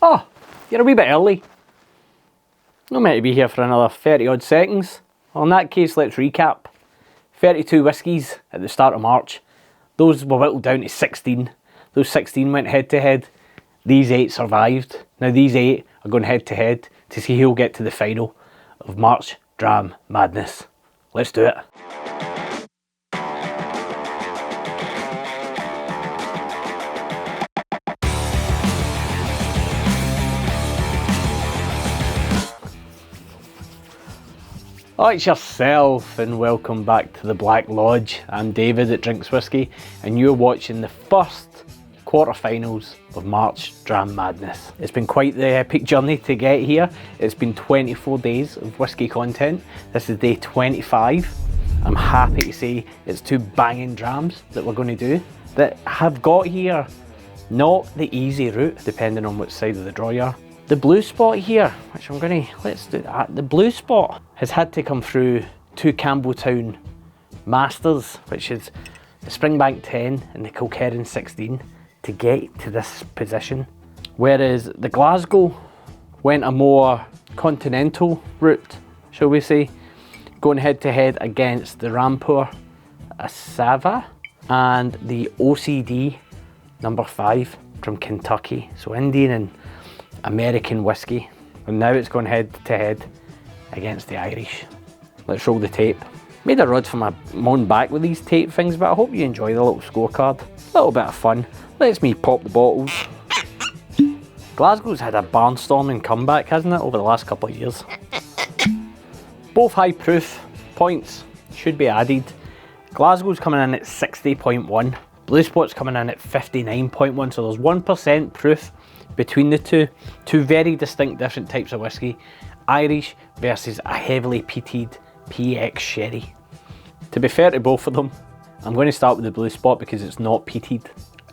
Oh, you're a wee bit early. Not meant to be here for another 30 odd seconds. Well, in that case, let's recap. 32 whiskies at the start of March. Those were whittled down to 16. Those 16 went head to head. These 8 survived. Now these 8 are going head to head to see who'll get to the final of March Dram Madness. Let's do it. Alright yourself, and welcome back to the Black Lodge. I'm David at Drinks Whiskey, and you're watching the first quarterfinals of March Dram Madness. It's been quite the epic journey to get here. It's been 24 days of whiskey content. This is day 25. I'm happy to say it's 2 banging drams that we're going to do that have got here not the easy route, depending on which side of the draw you are. The blue spot here, which I'm going to, let's do that. The blue spot has had to come through 2 Campbelltown Masters, which is the Springbank 10 and the Kilkerran 16 to get to this position. Whereas the Glasgow went a more continental route, shall we say, going head to head against the Rampur Asava and the OCD number 5 from Kentucky. So Indian and American whiskey, and now it's going head to head against the Irish. Let's roll the tape. Made a rod for my own back with these tape things, but I hope you enjoy the little scorecard. A little bit of fun. Lets me pop the bottles. Glasgow's had a barnstorming comeback, hasn't it, over the last couple of years. Both high proof points should be added. Glasgow's coming in at 60.1. Blue Spot's coming in at 59.1, so there's 1% proof between the two. Two very distinct different types of whiskey. Irish versus a heavily peated PX sherry. To be fair to both of them, I'm going to start with the Blue Spot because it's not peated.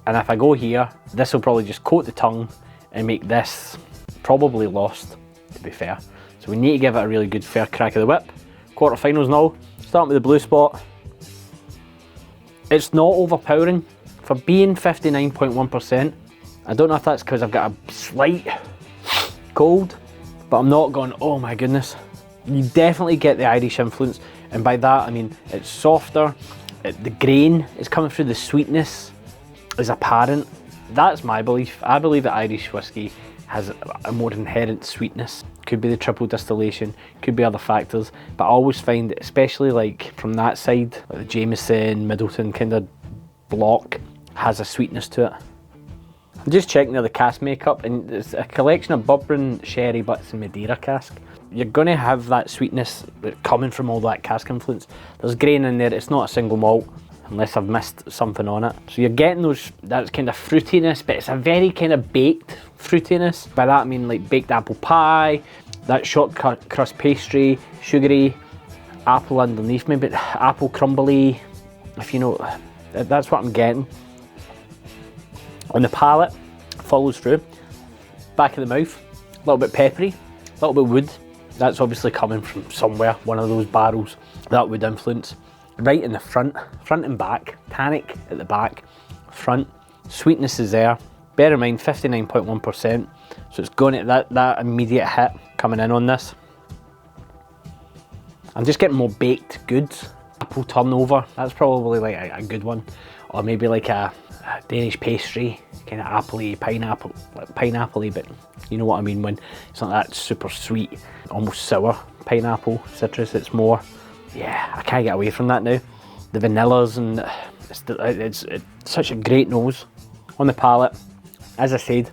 And if I go here, this will probably just coat the tongue and make this probably lost, to be fair. So we need to give it a really good fair crack of the whip. Quarterfinals now, starting with the Blue Spot. It's not overpowering. For being 59.1%, I don't know if that's because I've got a slight cold, but I'm not going, oh my goodness. You definitely get the Irish influence, and by that I mean it's softer, the grain is coming through, the sweetness is apparent. That's my belief. I believe that Irish whiskey has a more inherent sweetness. Could be the triple distillation, could be other factors, but I always find, especially like from that side, like the Jameson, Middleton kind of block, has a sweetness to it. I'm just checking there the cask makeup, and it's a collection of bourbon, sherry butts and Madeira cask. You're going to have that sweetness coming from all that cask influence. There's grain in there, it's not a single malt, unless I've missed something on it. So you're getting those, that kind of fruitiness, but it's a very kind of baked fruitiness. By that I mean like baked apple pie, that short crust pastry, sugary, apple underneath, maybe apple crumbly, if you know, that's what I'm getting. On the palate, follows through. Back of the mouth, a little bit peppery, a little bit wood. That's obviously coming from somewhere, one of those barrels, that wood influence. Right in the front and back, tannic at the back, front, sweetness is there. Bear in mind, 59.1%, so it's going at that immediate hit coming in on this. I'm just getting more baked goods. Apple turnover, that's probably like a good one. Or maybe like a Danish pastry, kind of appley, pineapple-y, but you know what I mean when it's not that super sweet, almost sour pineapple citrus. It's more, yeah, I can't get away from that now. The vanillas, and it's such a great nose on the palate. As I said,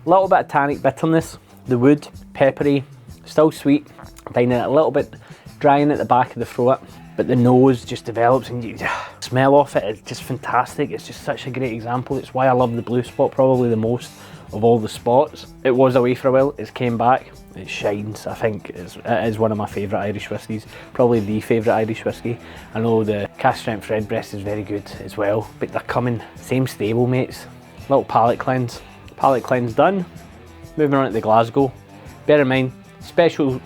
a little bit of tannic bitterness, the wood, peppery, still sweet, finding it a little bit drying at the back of the throat. But the nose just develops, and you smell off it, it's just fantastic. It's just such a great example. It's why I love the Blue Spot probably the most of all the spots. It was away for a while, it's came back, it shines. I think it is one of my favourite Irish whiskies, probably the favourite Irish whiskey. I know the Cask Strength Redbreast is very good as well, but they're coming, same stable mates. Little palate cleanse done. Moving on to the Glasgow. Bear in mind, special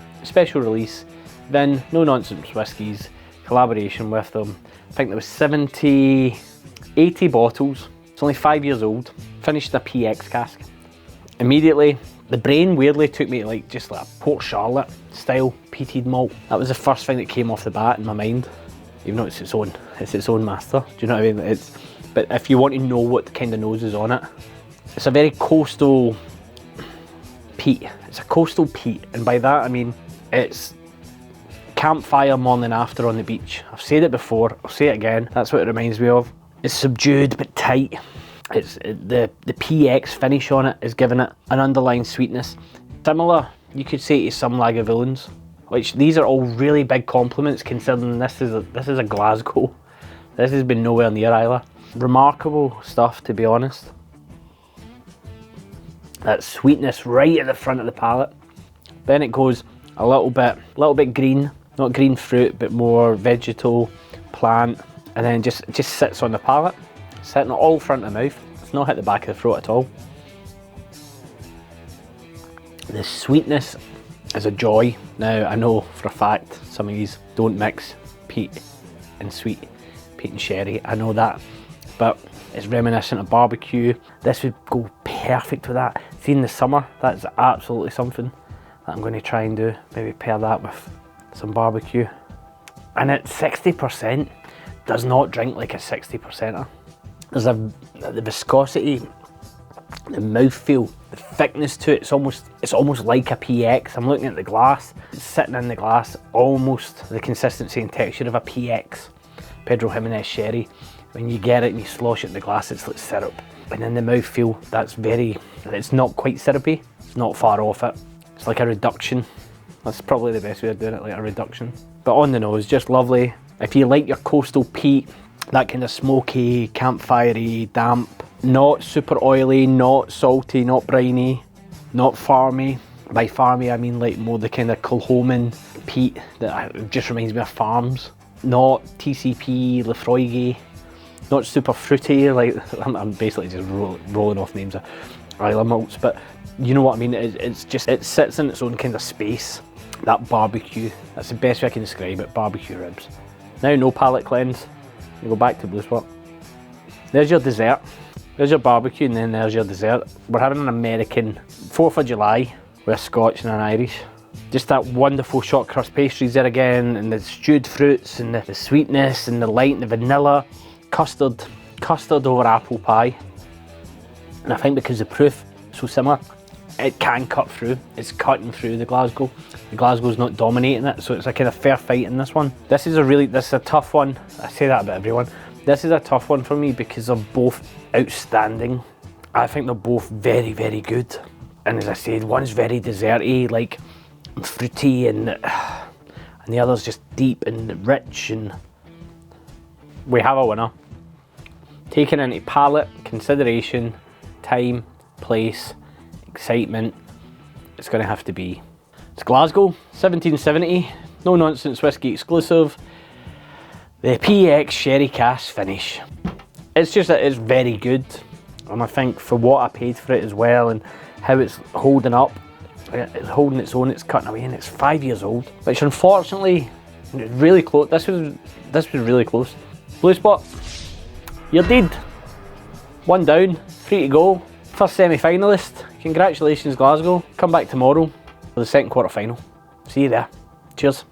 release, then no nonsense whiskies. Collaboration with them. I think there was 80 bottles. It's only 5 years old. Finished a PX cask. Immediately, the brain weirdly took me to like just like a Port Charlotte style peated malt. That was the first thing that came off the bat in my mind. Even though it's its own master. Do you know what I mean? But if you want to know what kind of nose is on it, it's a very coastal peat. It's a coastal peat, and by that I mean it's campfire morning after on the beach. I've said it before, I'll say it again. That's what it reminds me of. It's subdued but tight. It's the PX finish on it is giving it an underlying sweetness. Similar, you could say, to some Lagavulins, which these are all really big compliments considering this is a Glasgow. This has been nowhere near Islay. Remarkable stuff, to be honest. That sweetness right at the front of the palate. Then it goes a little bit green, not green fruit, but more vegetal, plant, and then just sits on the palate, sitting all front of the mouth. It's not hit the back of the throat at all. The sweetness is a joy. Now I know for a fact some of these don't mix peat and sweet, peat and sherry. I know that, but it's reminiscent of barbecue. This would go perfect with that. See, in the summer, that's absolutely something that I'm going to try and do. Maybe pair that with some barbecue. And at 60%, does not drink like a 60%er. There's the viscosity, the mouthfeel, the thickness to it. It's almost like a PX. I'm looking at the glass. It's sitting in the glass, almost the consistency and texture of a PX, Pedro Jimenez sherry. When you get it and you slosh it in the glass, it's like syrup. And in the mouthfeel, it's not quite syrupy. It's not far off it. It's like a reduction. That's probably the best way of doing it, like a reduction. But on the nose, just lovely. If you like your coastal peat, that kind of smoky, campfirey, damp, not super oily, not salty, not briny, not farmy. By farmy, I mean like more the kind of Kilchoman peat that just reminds me of farms. Not TCP, Laphroaig, not super fruity, like I'm basically just rolling off names of Islay malts, but you know what I mean. It sits in its own kind of space. That barbecue, that's the best way I can describe it. Barbecue ribs. Now, no palate cleanse. You go back to Blue Spot. There's your dessert. There's your barbecue, and then there's your dessert. We're having an American 4th of July with a Scotch and an Irish. Just that wonderful short crust pastries there again, and the stewed fruits, and the sweetness, and the light, and the vanilla. Custard over apple pie. And I think because the proof is so similar, it can cut through. It's cutting through the Glasgow. The Glasgow's not dominating it, so it's a kind of fair fight in this one. This is a tough one. I say that about everyone. This is a tough one for me because they're both outstanding. I think they're both very, very good. And as I said, one's very desserty, like fruity, and the other's just deep and rich. And we have a winner. Taken into palate, consideration, time, place, excitement, it's going to have to be. It's Glasgow, 1770, no nonsense whiskey exclusive. The PX Sherry Cask finish. It's just that it's very good, and I think for what I paid for it as well, and how it's holding up, it's holding its own, it's cutting away, and it's 5 years old, which unfortunately, it's really close. This was really close. Blue Spot, you're dead. 1 down, 3 to go. First semi-finalist. Congratulations, Glasgow. Come back tomorrow for the second quarter final. See you there. Cheers.